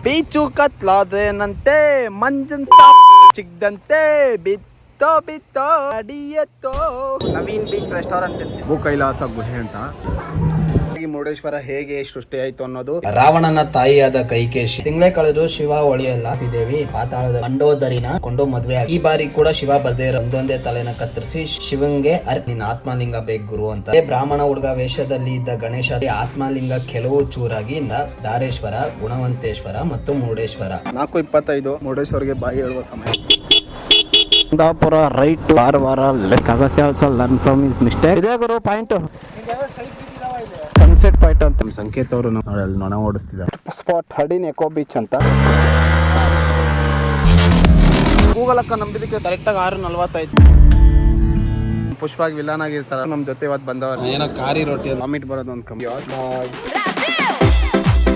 Beach ಕತ್ಲಾದೇನಂತೆ Manjan ಚಿಕ್ಕದಂತೆ ಬಿತ್ತೋ ಅಡಿಯತ್ತೋ. Naveen beach restaurant ಭೂ ಕೈಲಾಸ ಗುಹೆ ಅಂತ. ಮುರುಡೇಶ್ವರ ಹೇಗೆ ಸೃಷ್ಟಿ ಆಯ್ತು ಅನ್ನೋದು ರಾವಣನ ತಾಯಿಯಾದ ಕೈಕೇಶಿ ತಿಂಗಳೇ ಕಳೆದು ಶಿವ ಒಳಿಯಲ್ಲ ದೇವಿ ಪಾತಾಳದ ಮಂಡೋದರಿನ ಕೊಂಡು ಮದ್ವೆ ಈ ಬಾರಿ ಕೂಡ ಶಿವ ಬರ್ದೇ ಒಂದೊಂದೇ ತಲೆನ ಕತ್ತರಿಸಿ ಶಿವಂಗೆ ನಿನ್ನ ಆತ್ಮಲಿಂಗ ಬೇಕು ಗುರು ಅಂತ. ಬ್ರಾಹ್ಮಣ ಹುಡುಗ ವೇಷದಲ್ಲಿ ಇದ್ದ ಗಣೇಶ ಆತ್ಮಲಿಂಗ ಕೆಲವು ಚೂರಾಗಿ ದಾರೇಶ್ವರ, ಗುಣವಂತೇಶ್ವರ ಮತ್ತು ಮುರುಡೇಶ್ವರ. 4:25 ಮುರುಡೇಶ್ವರ್ಗೆ ಬಾಯಿ ಹೇಳುವ ಸಮಯ. Kundapura right, Karwar left. Agastya also learn from his mistake. ಇದೇ ಗುರು ಪಾಯಿಂಟ್ ಸನ್ಸೆಟ್ ಪಾಯಿಂಟ್ ಅಂತ ಸಂಕೇತ್ ಅವರು ಅಲ್ಲಿ ನೊಣ ಓಡಿಸ್ತಿದ್ದಾರೆ. ಸ್ಪಾಟ್ ಹಡಿನ್ ಎಕೋ ಬೀಚ್ ಅಂತ. ಗೂಗಲ್ ಅಕ್ಕ ನಂಬಿದಕ್ಕೆ ಕರೆಕ್ಟಾಗಿ 6:45. ಪುಷ್ಪಾಗಿ ವಿಲನ್ ಆಗಿರ್ತಾರ ನಮ್ಮ ಜೊತೆ ಇವತ್ತು ಬಂದವರು. ಏನೋ ಕಾರಿ ರೊಟ್ಟಿ ವಾಮಿಟ್ ಬರೋದು ಒಂದು ಕಮ್ಮಿ.